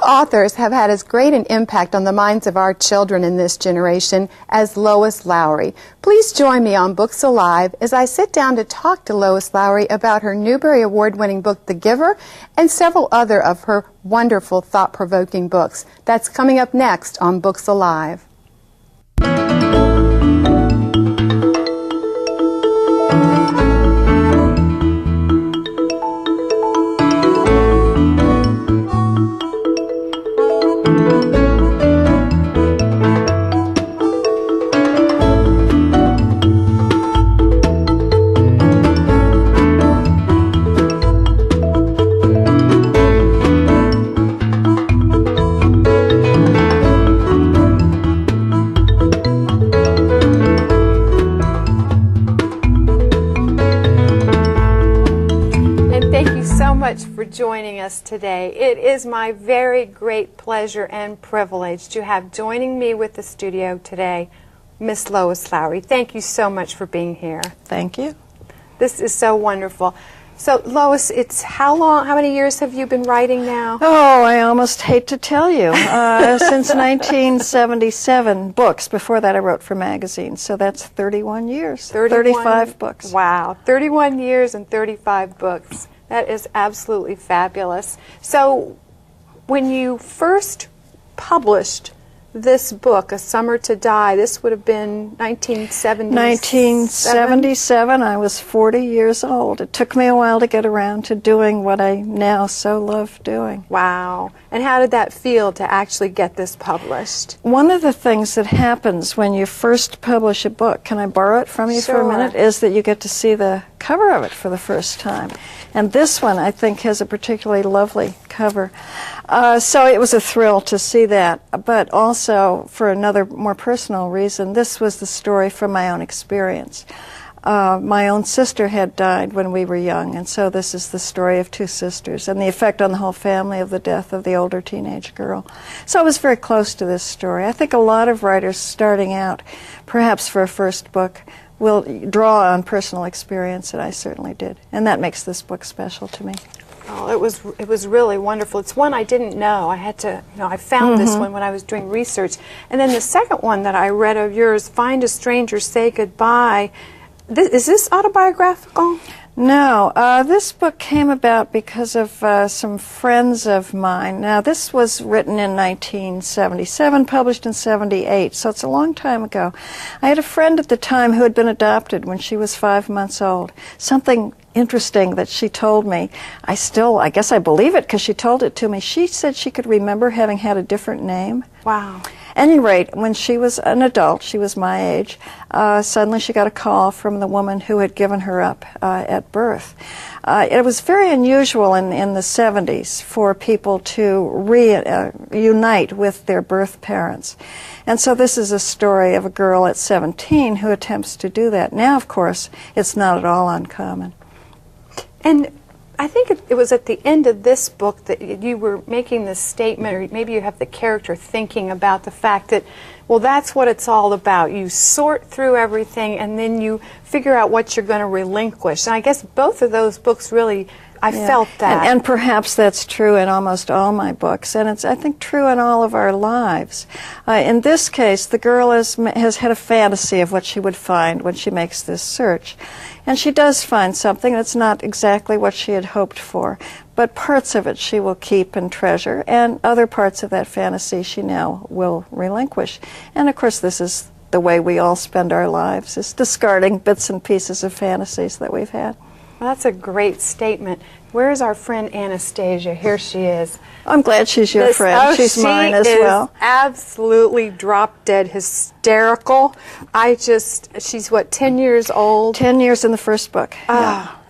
authors have had as great an impact on the minds of our children in this generation as Lois Lowry. Please join me on Books Alive as I sit down to talk to Lois Lowry about her Newberry Award-winning book, The Giver, and several other of her wonderful, thought-provoking books. That's coming up next on Books Alive. For joining us today. It is my very great pleasure and privilege to have joining me with the studio today, Miss Lois Lowry. Thank you so much for being here. Thank you. This is so wonderful. So, Lois, it's how many years have you been writing now? Oh, I almost hate to tell you. Since 1977, books. Before that, I wrote for magazines. So that's 31 years. 35 books. Wow, 31 years and 35 books. That is absolutely fabulous. So, when you first published this book, A Summer to Die, this would have been 1977? 1977. I was 40 years old. It took me a while to get around to doing what I now so love doing. Wow. And how did that feel to actually get this published? One of the things that happens when you first publish a book, can I borrow it from you for a minute, is that you get to see the cover of it for the first time. And this one, I think, has a particularly lovely cover. So it was a thrill to see that. But also, for another more personal reason, this was the story from my own experience. My own sister had died when we were young, and so this is the story of two sisters and the effect on the whole family of the death of the older teenage girl. So I was very close to this story. I think a lot of writers starting out, perhaps for a first book, will draw on personal experience, and I certainly did. And that makes this book special to me. Oh, it was really wonderful. It's one I didn't know. I had to, I found this one when I was doing research. And then the second one that I read of yours, Find a Stranger, Say Goodbye. Is this autobiographical? No, this book came about because of some friends of mine. Now, this was written in 1977, published in 78, so it's a long time ago. I had a friend at the time who had been adopted when she was 5 months old. Something interesting that she told me, I guess I believe it because she told it to me. She said she could remember having had a different name. Wow. At any rate, when she was an adult, she was my age, suddenly she got a call from the woman who had given her up at birth. It was very unusual in the 70s for people to reunite with their birth parents. And so this is a story of a girl at 17 who attempts to do that. Now, of course, it's not at all uncommon. And I think it was at the end of this book that you were making this statement, or maybe you have the character thinking about the fact that, well, that's what it's all about. You sort through everything and then you figure out what you're going to relinquish. And I guess both of those books really, I felt that. And perhaps that's true in almost all my books, and it's, I think, true in all of our lives. In this case, the girl has had a fantasy of what she would find when she makes this search. And she does find something that's not exactly what she had hoped for, but parts of it she will keep and treasure, and other parts of that fantasy she now will relinquish. And of course, this is the way we all spend our lives, is discarding bits and pieces of fantasies that we've had. Well, that's a great statement. Where's our friend Anastasia? Here she is. I'm glad she's your friend. She's mine as well. She is absolutely drop-dead hysterical. She's what, 10 years old? 10 years in the first book.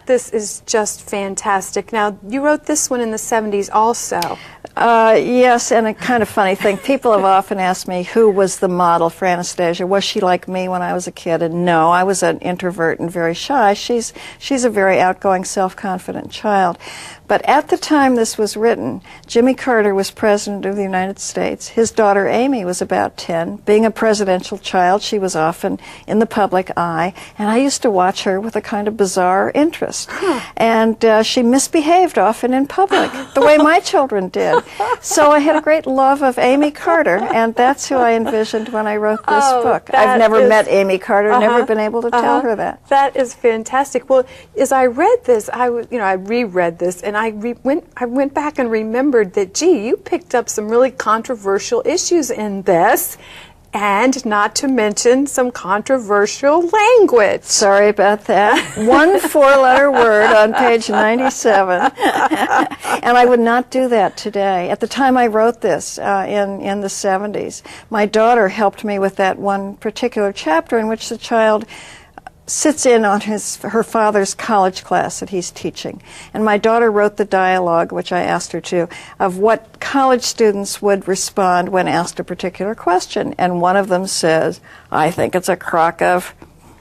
This is just fantastic. Now, you wrote this one in the 70s also. Yes, and a kind of funny thing. People have often asked me who was the model for Anastasia. Was she like me when I was a kid? And no, I was an introvert and very shy. She's a very outgoing, self-confident child. But at the time this was written, Jimmy Carter was President of the United States. His daughter Amy was about 10. Being a presidential child, she was often in the public eye, and I used to watch her with a kind of bizarre interest. And she misbehaved often in public, the way my children did. So I had a great love of Amy Carter, and that's who I envisioned when I wrote this book. I've never met Amy Carter, never been able to tell her that. That is fantastic. Well, as I read this, I reread this, and I went back and remembered that, gee, you picked up some really controversial issues in this, and not to mention some controversial language. Sorry about that. One four-letter word on page 97. And I would not do that today. At the time I wrote this in the 70s, my daughter helped me with that one particular chapter in which the child sits in on her father's college class that he's teaching. And my daughter wrote the dialogue, which I asked her to, of what college students would respond when asked a particular question. And one of them says, "I think it's a crock of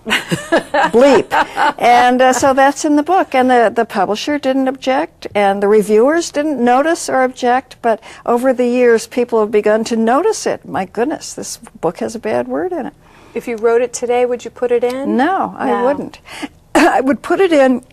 bleep." And so that's in the book. And the publisher didn't object, and the reviewers didn't notice or object, but over the years people have begun to notice it. My goodness, this book has a bad word in it. If you wrote it today, would you put it in? No, I wouldn't. I would put it in,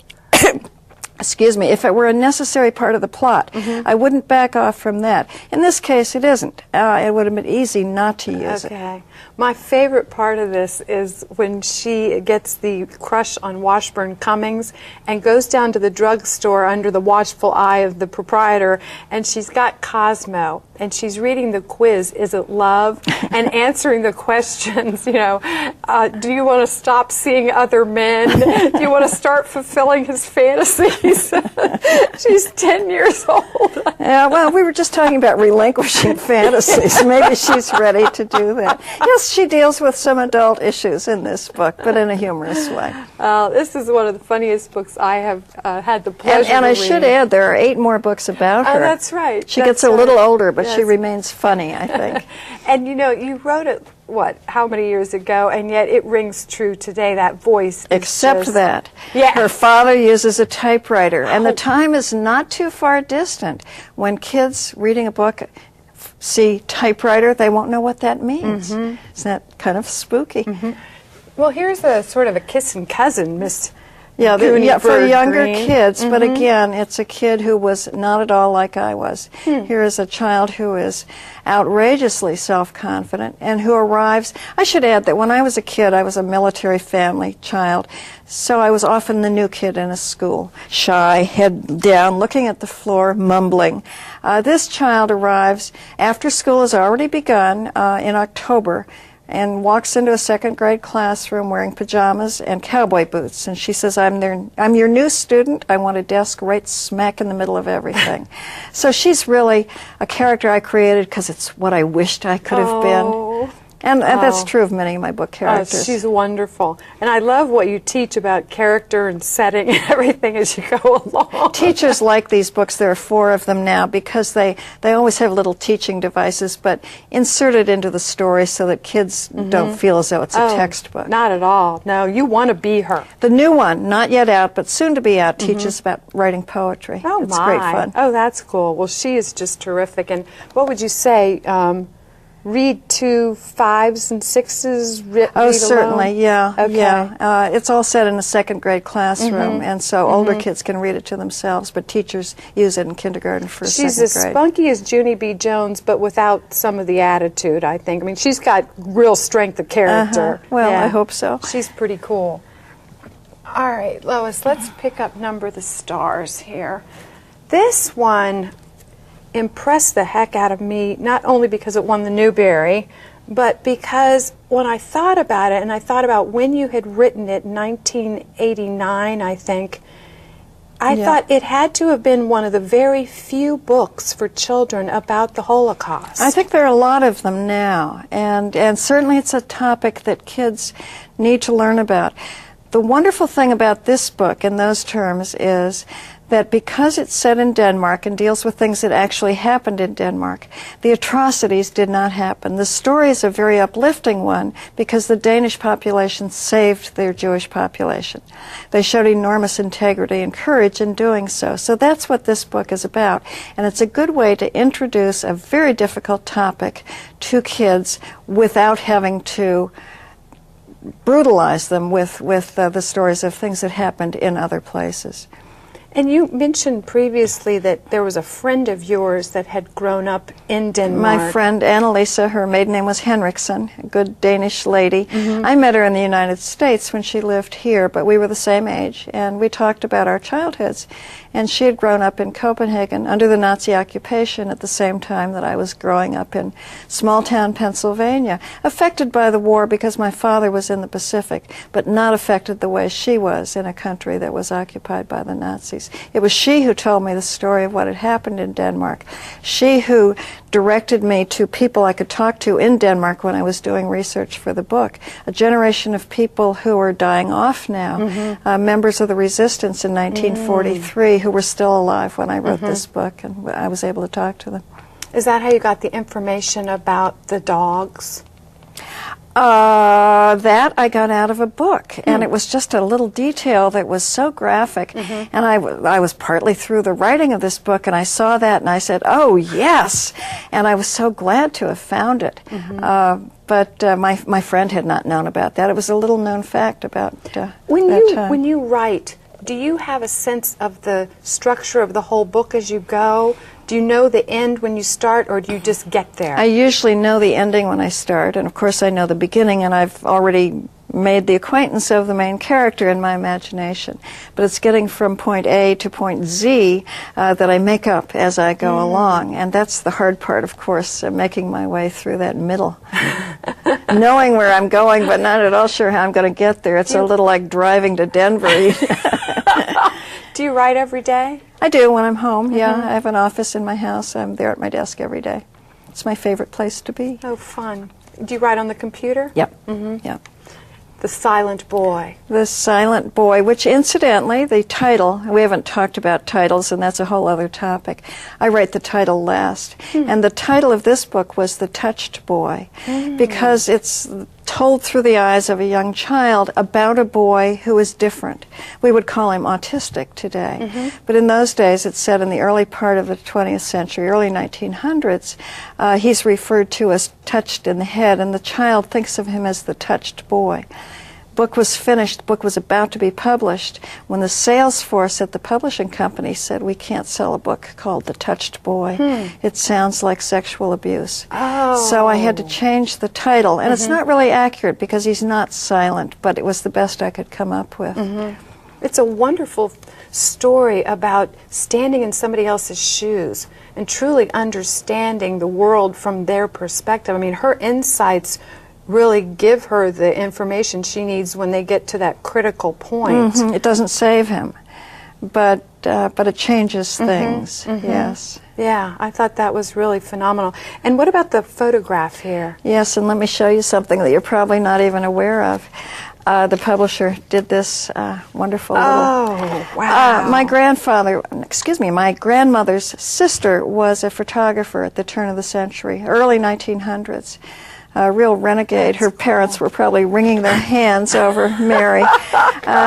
excuse me, if it were a necessary part of the plot. I wouldn't back off from that. In this case, it isn't. It would have been easy not to use it. Okay. My favorite part of this is when she gets the crush on Washburn Cummings and goes down to the drugstore under the watchful eye of the proprietor, and she's got Cosmo, and she's reading the quiz, "Is it love?" and answering the questions, do you want to stop seeing other men? Do you want to start fulfilling his fantasies? She's 10 years old. Yeah, well, we were just talking about relinquishing fantasies. Maybe she's ready to do that. Yes, she deals with some adult issues in this book, but in a humorous way. This is one of the funniest books I have had the pleasure and to I read. should add, there are 8 more books about her. Oh, that's right. She gets a little older, but she remains funny, I think. And you wrote it, how many years ago, and yet it rings true today, that voice. Except that. Yeah. Her father uses a typewriter, and the time is not too far distant when kids reading a book see typewriter, they won't know what that means. Isn't that kind of spooky? Well, here's a sort of a kissing cousin, Miss Yeah, Gooney for Bird younger Greene. kids, but again, it's a kid who was not at all like I was. Here is a child who is outrageously self-confident and who arrives. I should add that when I was a kid, I was a military family child, so I was often the new kid in a school, shy, head down, looking at the floor, mumbling. This child arrives after school has already begun in October, and walks into a second grade classroom wearing pajamas and cowboy boots. And she says, I'm your new student. I want a desk right smack in the middle of everything. So she's really a character I created because it's what I wished I could have been. And that's true of many of my book characters. She's wonderful. And I love what you teach about character and setting and everything as you go along. Teachers like these books. There are 4 of them now because they always have little teaching devices, but inserted into the story so that kids don't feel as though it's a textbook. Not at all. No, you want to be her. The new one, not yet out, but soon to be out, teaches about writing poetry. Oh, it's great fun. Oh, that's cool. Well, she is just terrific. And what would you say? Read to 5s and 6s? Oh, read certainly, alone? yeah. Okay. Yeah. It's all set in a second grade classroom, and so older kids can read it to themselves, but teachers use it in kindergarten for She's second as grade. spunky as Junie B. Jones, but without some of the attitude, I think. I mean, she's got real strength of character. Well, Yeah. I hope so. She's pretty cool. All right, Lois, let's pick up Number the Stars here. This one impressed the heck out of me, not only because it won the Newberry, but because when I thought about it, and I thought about when you had written it, 1989, I think, I thought it had to have been one of the very few books for children about the Holocaust. I think there are a lot of them now, and certainly it's a topic that kids need to learn about. The wonderful thing about this book in those terms is that because it's set in Denmark and deals with things that actually happened in Denmark, the atrocities did not happen. The story is a very uplifting one because the Danish population saved their Jewish population. They showed enormous integrity and courage in doing so. So that's what this book is about. And it's a good way to introduce a very difficult topic to kids without having to brutalize them with the stories of things that happened in other places. And you mentioned previously that there was a friend of yours that had grown up in Denmark. My friend Anastasia, her maiden name was Henriksen, a good Danish lady. I met her in the United States when she lived here, but we were the same age, and we talked about our childhoods. And she had grown up in Copenhagen under the Nazi occupation at the same time that I was growing up in small-town Pennsylvania, affected by the war because my father was in the Pacific, but not affected the way she was in a country that was occupied by the Nazis. It was she who told me the story of what had happened in Denmark. She who directed me to people I could talk to in Denmark when I was doing research for the book. A generation of people who are dying off now, members of the resistance in 1943 who were still alive when I wrote this book, and I was able to talk to them. Is that how you got the information about the dogs? That I got out of a book, and it was just a little detail that was so graphic. And I was partly through the writing of this book, and I saw that, and I said, "Oh yes!" And I was so glad to have found it. But my friend had not known about that. It was a little known fact about that time. When you write, do you have a sense of the structure of the whole book as you go? Do you know the end when you start, or do you just get there? I usually know the ending when I start, and of course I know the beginning, and I've already made the acquaintance of the main character in my imagination. But it's getting from point A to point Z that I make up as I go along, and that's the hard part, of course, making my way through that middle. Knowing where I'm going, but not at all sure how I'm going to get there. It's a little like driving to Denver. Do you write every day? I do when I'm home, yeah. I have an office in my house. I'm there at my desk every day. It's my favorite place to be. Oh, fun. Do you write on the computer? Yep. Yep. The Silent Boy. The Silent Boy, which incidentally, the title, we haven't talked about titles, and that's a whole other topic. I write the title last. And the title of this book was The Touched Boy, because it's told through the eyes of a young child about a boy who is different. We would call him autistic today. But in those days, it's said in the early part of the 20th century, early 1900s, he's referred to as touched in the head, and the child thinks of him as the touched boy. Book was finished, book was about to be published, when the sales force at the publishing company said, "We can't sell a book called The Touched Boy. It sounds like sexual abuse." So I had to change the title, and it's not really accurate because he's not silent, but it was the best I could come up with. It's a wonderful story about standing in somebody else's shoes and truly understanding the world from their perspective. I mean, her insights really give her the information she needs when they get to that critical point. It doesn't save him, but it changes things. Yes. Yeah, I thought that was really phenomenal. And what about the photograph here? Yes, and let me show you something that you're probably not even aware of. The publisher did this wonderful Oh, wow. my grandmother's sister was a photographer at the turn of the century, early 1900s. A real renegade. Her parents were probably wringing their hands over Mary.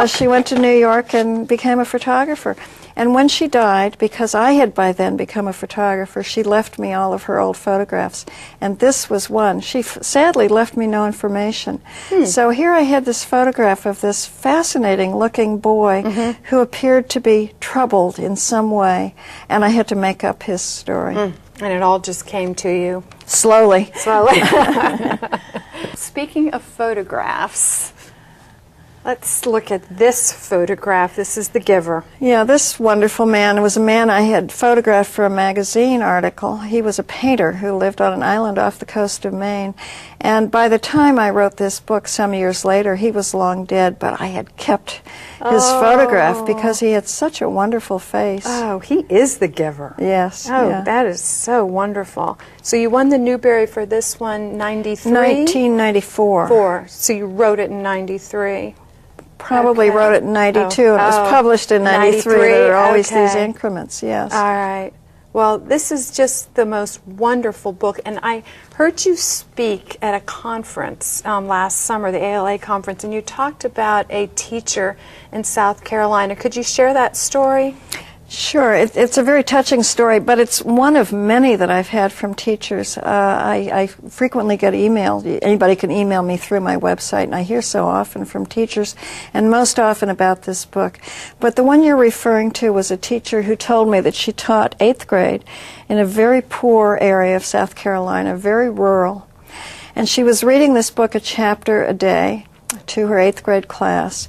She went to New York and became a photographer. And when she died, because I had by then become a photographer, she left me all of her old photographs. And this was one. She sadly left me no information. So here I had this photograph of this fascinating-looking boy who appeared to be troubled in some way, and I had to make up his story. And it all just came to you? Slowly. Slowly. Speaking of photographs, let's look at this photograph. This is the giver. Yeah, this wonderful man was a man I had photographed for a magazine article. He was a painter who lived on an island off the coast of Maine. And by the time I wrote this book some years later, he was long dead, but I had kept his photograph because he had such a wonderful face. Oh, he is the giver. Yes. Oh, yeah. that is so wonderful. So you won the Newberry for this one, 93? 1994. So you wrote it in 93. probably wrote it in 92 and it was published in 93. There are always these increments, yes. All right. Well, this is just the most wonderful book, and I heard you speak at a conference last summer, the ALA conference, and you talked about a teacher in South Carolina. Could you share that story? Sure. It's a very touching story, but it's one of many that I've had from teachers. I frequently get emailed. Anybody can email me through my website, and I hear so often from teachers, and most often about this book. But the one you're referring to was a teacher who told me that she taught 8th grade in a very poor area of South Carolina, very rural. And she was reading this book a chapter a day to her 8th grade class.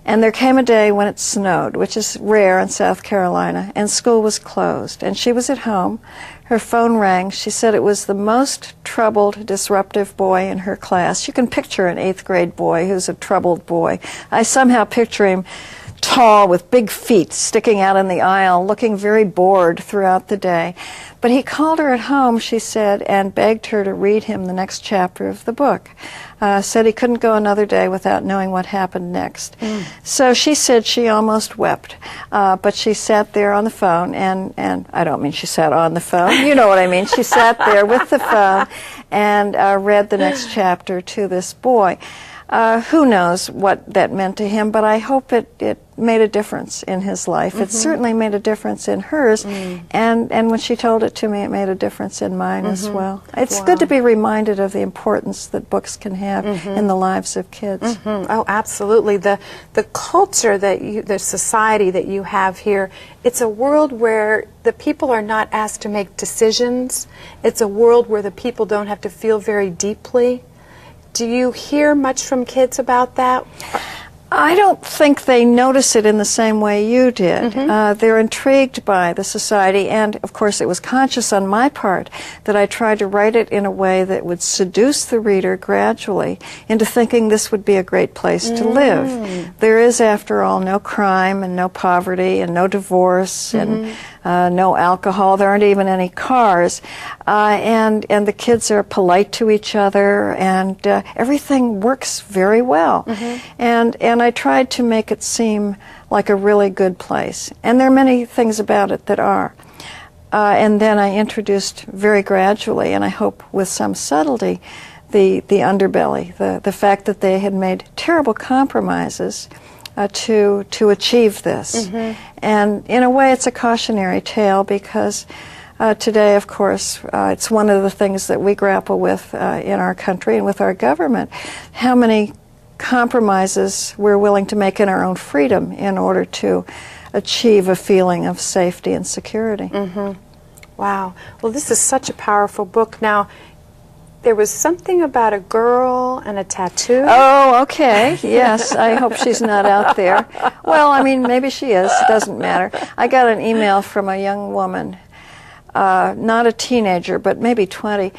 And there came a day when it snowed, which is rare in South Carolina, and school was closed. And she was at home. Her phone rang. She said it was the most troubled, disruptive boy in her class. You can picture an 8th grade boy who's a troubled boy. I somehow picture him tall with big feet sticking out in the aisle, looking very bored throughout the day. But he called her at home, she said, and begged her to read him the next chapter of the book. Said he couldn't go another day without knowing what happened next. So she said she almost wept, but she sat there on the phone, and I don't mean she sat on the phone, you know what I mean. She sat there with the phone and read the next chapter to this boy. Who knows what that meant to him, but I hope it made a difference in his life. It certainly made a difference in hers, and when she told it to me, it made a difference in mine as well. It's good to be reminded of the importance that books can have in the lives of kids. Oh, absolutely. The culture that the society that you have here, it's a world where the people are not asked to make decisions. It's a world where the people don't have to feel very deeply. Do you hear much from kids about that? I don't think they notice it in the same way you did. They're intrigued by the society, and of course it was conscious on my part that I tried to write it in a way that would seduce the reader gradually into thinking this would be a great place to live. There is, after all, no crime and no poverty and no divorce and no alcohol. There aren't even any cars, and the kids are polite to each other, and everything works very well. And I tried to make it seem like a really good place. And there are many things about it that are. And then I introduced very gradually, and I hope with some subtlety, the underbelly, the fact that they had made terrible compromises to achieve this. And in a way it's a cautionary tale because today, of course, it's one of the things that we grapple with in our country and with our government. How many compromises we're willing to make in our own freedom in order to achieve a feeling of safety and security. Wow. Well, this is such a powerful book. Now, there was something about a girl and a tattoo. Oh, okay. Yes, I hope she's not out there. Well, I mean, maybe she is. It doesn't matter. I got an email from a young woman, not a teenager, but maybe 20,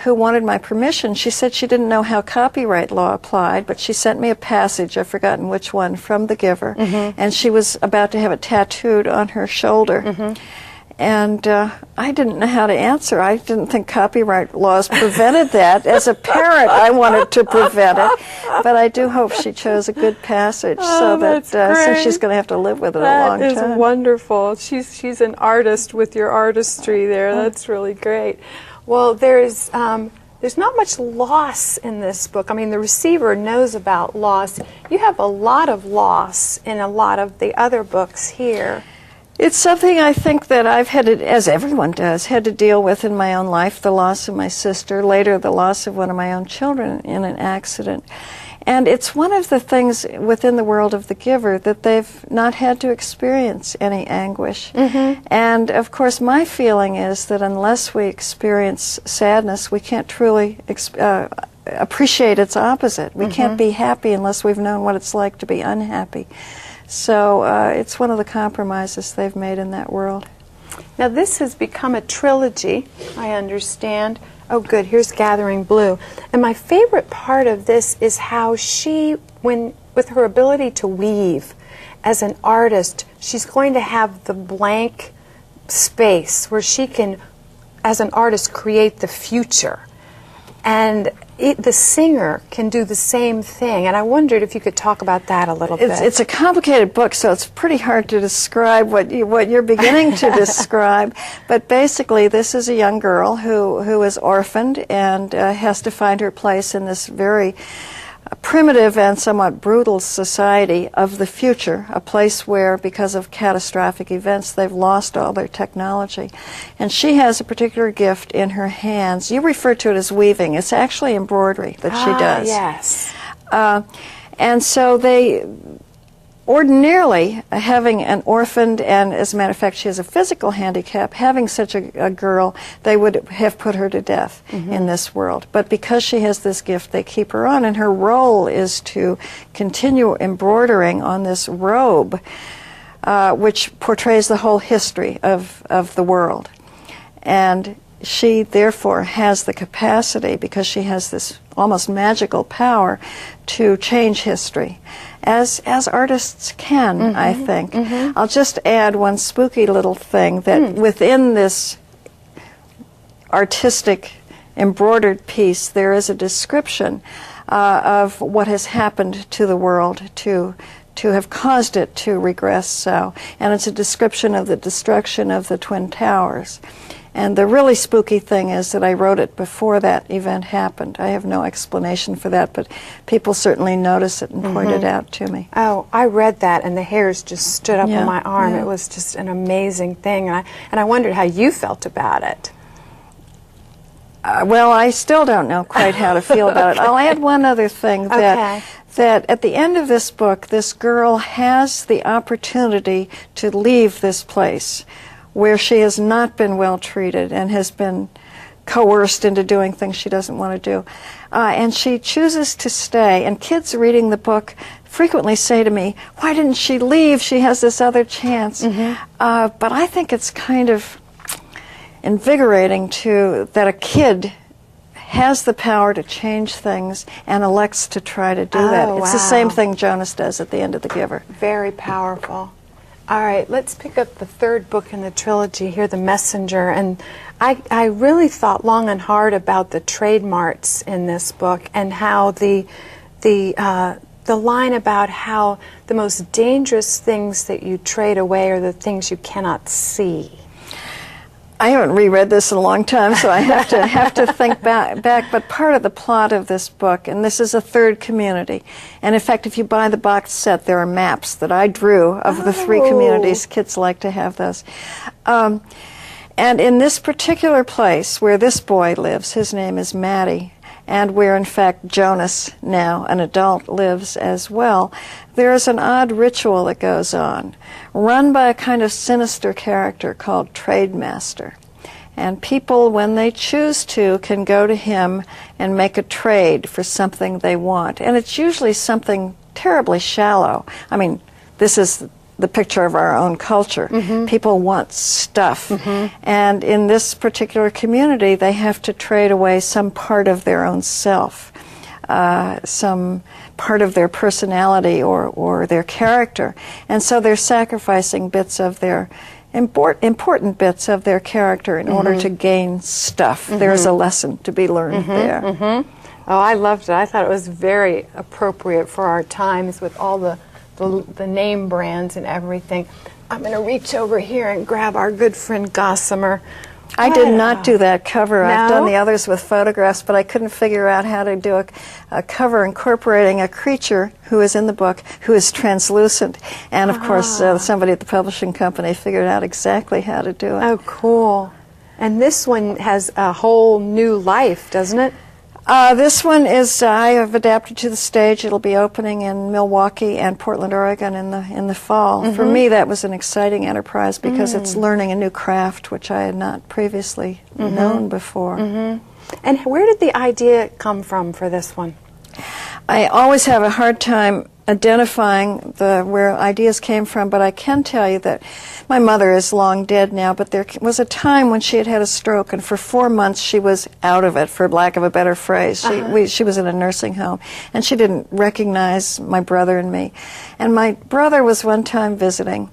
who wanted my permission. She said she didn't know how copyright law applied, but she sent me a passage, I've forgotten which one, from The Giver, and she was about to have it tattooed on her shoulder. And I didn't know how to answer. I didn't think copyright laws prevented that. As a parent, I wanted to prevent it. But I do hope she chose a good passage so that since she's going to have to live with it a long time. That is wonderful. She's an artist with your artistry there. That's really great. Well, there's not much loss in this book. I mean, the receiver knows about loss. You have a lot of loss in a lot of the other books here. It's something I think that I've had to, as everyone does, had to deal with in my own life, the loss of my sister, later the loss of one of my own children in an accident. And it's one of the things within the world of The Giver that they've not had to experience any anguish. And of course my feeling is that unless we experience sadness, we can't truly appreciate its opposite. We can't be happy unless we've known what it's like to be unhappy. So it's one of the compromises they've made in that world. Now this has become a trilogy, I understand. Oh good, here's Gathering Blue. And my favorite part of this is how she, with her ability to weave as an artist, she's going to have the blank space where she can, as an artist, create the future. and the singer can do the same thing. And I wondered if you could talk about that a little bit. It's a complicated book, so it's pretty hard to describe what you're beginning to describe. But basically, this is a young girl who is orphaned and has to find her place in this very primitive and somewhat brutal society of the future, a place where, because of catastrophic events, they've lost all their technology. And she has a particular gift in her hands. You refer to it as weaving. It's actually embroidery that she does. Yes. And so they, ordinarily, having an orphaned, and as a matter of fact, she has a physical handicap, having such a girl, they would have put her to death in this world. But because she has this gift, they keep her on, and her role is to continue embroidering on this robe, which portrays the whole history of the world. And she, therefore, has the capacity, because she has this almost magical power, to change history, as artists can, I think. I'll just add one spooky little thing, that within this artistic embroidered piece, there is a description of what has happened to the world to have caused it to regress so. And it's a description of the destruction of the Twin Towers. And the really spooky thing is that I wrote it before that event happened. I have no explanation for that, but people certainly noticed it and pointed out to me. Oh, I read that, and the hairs just stood up on my arm. It was just an amazing thing, and I wondered how you felt about it. Well, I still don't know quite how to feel about it. I'll add one other thing, that at the end of this book, this girl has the opportunity to leave this place where she has not been well treated and has been coerced into doing things she doesn't want to do. And she chooses to stay. And kids reading the book frequently say to me, why didn't she leave? She has this other chance. But I think it's kind of invigorating that a kid has the power to change things and elects to try to do that. It's the same thing Jonas does at the end of The Giver. Very powerful. All right, let's pick up the third book in the trilogy here, The Messenger. And I really thought long and hard about the trademarks in this book, and how the line about how the most dangerous things that you trade away are the things you cannot see. I haven't reread this in a long time, so I have to think back. But part of the plot of this book, and this is a third community, and in fact, if you buy the box set, there are maps that I drew of the three communities. Kids like to have those. And in this particular place where this boy lives, his name is Matty, and where in fact Jonas, now an adult, lives as well, there is an odd ritual that goes on, run by a kind of sinister character called Trademaster. And people, when they choose to, can go to him and make a trade for something they want. And it's usually something terribly shallow. I mean, this is the picture of our own culture. People want stuff. And in this particular community, they have to trade away some part of their own self, some part of their personality or their character. And so they're sacrificing bits of their important bits of their character in order to gain stuff. There's a lesson to be learned there. Oh, I loved it. I thought it was very appropriate for our times with all the name brands and everything. I'm going to reach over here and grab our good friend Gossamer. I did not do that cover. I've done the others with photographs, but I couldn't figure out how to do a cover incorporating a creature who is in the book who is translucent. And of course, somebody at the publishing company figured out exactly how to do it. Oh, cool. And this one has a whole new life, doesn't it? This one is, I have adapted to the stage. It'll be opening in Milwaukee and Portland, Oregon in the fall. For me, that was an exciting enterprise because it's learning a new craft, which I had not previously known before. And where did the idea come from for this one? I always have a hard time identifying where ideas came from, but I can tell you that my mother is long dead now, but there was a time when she had had a stroke, and for 4 months she was out of it, for lack of a better phrase. She was in a nursing home, and she didn't recognize my brother and me. And my brother was one time visiting,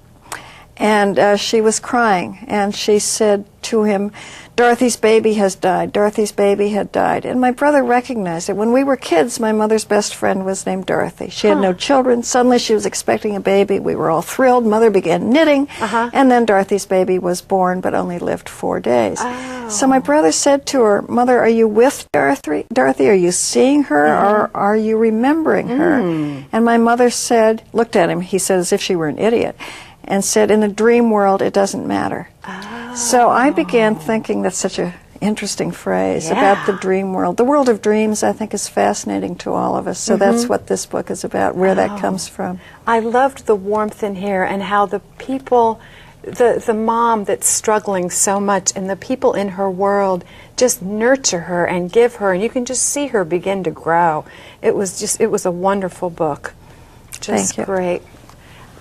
And she was crying, and she said to him, "Dorothy's baby has died. Dorothy's baby had died." And my brother recognized it. When we were kids, my mother's best friend was named Dorothy. She had no children. Suddenly she was expecting a baby. We were all thrilled. Mother began knitting, and then Dorothy's baby was born, but only lived 4 days. So my brother said to her, "Mother, are you with Dorothy? Dorothy, are you seeing her, or are you remembering her?" And my mother said, looked at him, he said as if she were an idiot, and said, "In the dream world, it doesn't matter." So I began thinking, that's such an interesting phrase, about the dream world. The world of dreams, I think, is fascinating to all of us. So that's what this book is about, where that comes from. I loved the warmth in here and how the people, the mom that's struggling so much and the people in her world just nurture her and give her, and you can just see her begin to grow. It was a wonderful book. Just Thank you. Great.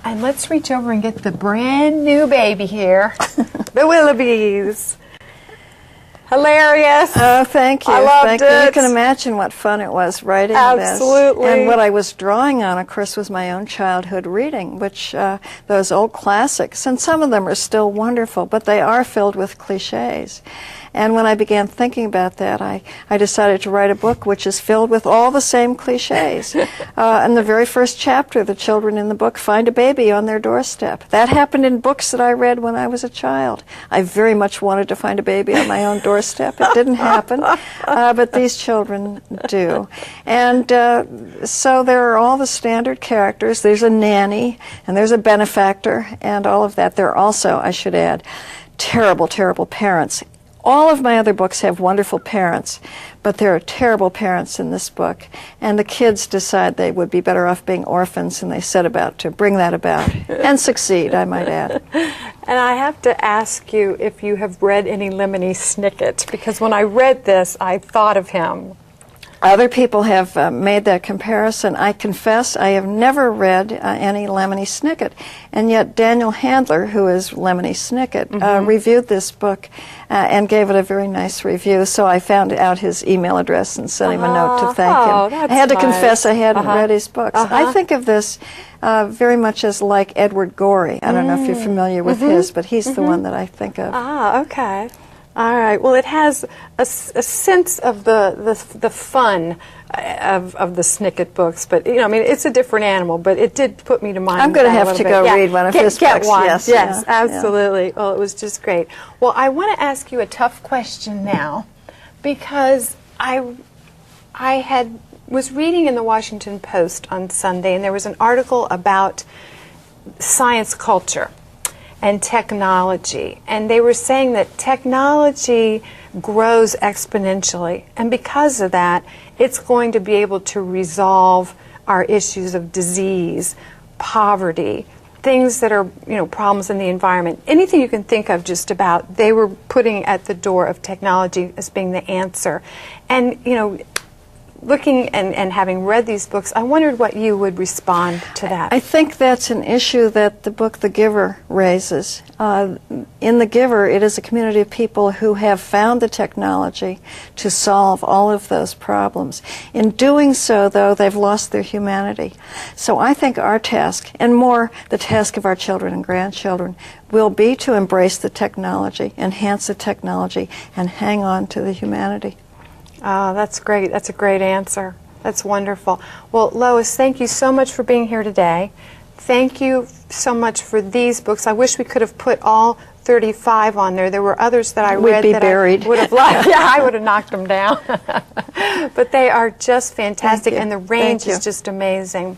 And let's reach over and get the brand new baby here. The Willoughbys. Hilarious. Oh, thank you. I loved thank it. You. You can imagine what fun it was writing Absolutely. this. And what I was drawing on, of course, was my own childhood reading, which those old classics, and some of them are still wonderful, but they are filled with cliches. And when I began thinking about that, I decided to write a book which is filled with all the same cliches. In the very first chapter, the children in the book find a baby on their doorstep. That happened in books that I read when I was a child. I very much wanted to find a baby on my own doorstep. It didn't happen, but these children do. And so there are all the standard characters. There's a nanny, and there's a benefactor, and all of that. There are also, I should add, terrible, terrible parents. All of my other books have wonderful parents, but there are terrible parents in this book. And the kids decide they would be better off being orphans, and they set about to bring that about. And succeed, I might add. And I have to ask you if you have read any Lemony Snicket, because when I read this, I thought of him. Other people have made that comparison. I confess I have never read any Lemony Snicket, and yet Daniel Handler, who is Lemony Snicket, reviewed this book and gave it a very nice review. So I found out his email address and sent him a note to thank him. I had to confess I hadn't read his books. I think of this very much as like Edward Gorey. I don't know if you're familiar with his, but he's the one that I think of. Ah, okay. All right. Well, it has a sense of the fun of the Snicket books, but you know, I mean, it's a different animal. But it did put me to mind. I'm going to have to go read one of his get books. One. Yes, yes, yeah, absolutely. Yeah. Well, it was just great. Well, I want to ask you a tough question now, because I was reading in the Washington Post on Sunday, and there was an article about science culture and technology, and they were saying that technology grows exponentially, and because of that, it's going to be able to resolve our issues of disease, poverty, things that are, you know, problems in the environment. Anything you can think of, just about, they were putting at the door of technology as being the answer. And, you know, looking and having read these books, I wondered what you would respond to that. I think that's an issue that the book The Giver raises. In The Giver, it is a community of people who have found the technology to solve all of those problems. In doing so, though, they've lost their humanity. So I think our task, and more the task of our children and grandchildren, will be to embrace the technology, enhance the technology, and hang on to the humanity. Oh, that's great. That's a great answer. That's wonderful. Well, Lois, thank you so much for being here today. Thank you so much for these books. I wish we could have put all 35 on there. There were others that I read that buried. I would have liked. Yeah, I would have knocked them down. But they are just fantastic, and the range is just amazing.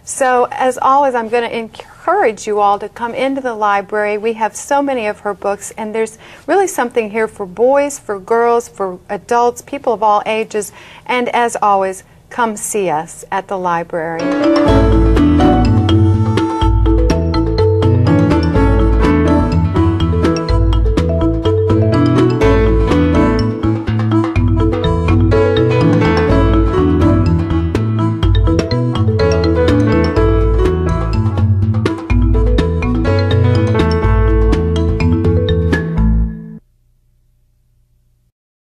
So, as always, I'm going to encourage you all to come into the library. We have so many of her books, and there's really something here for boys, for girls, for adults, people of all ages. And as always, come see us at the library.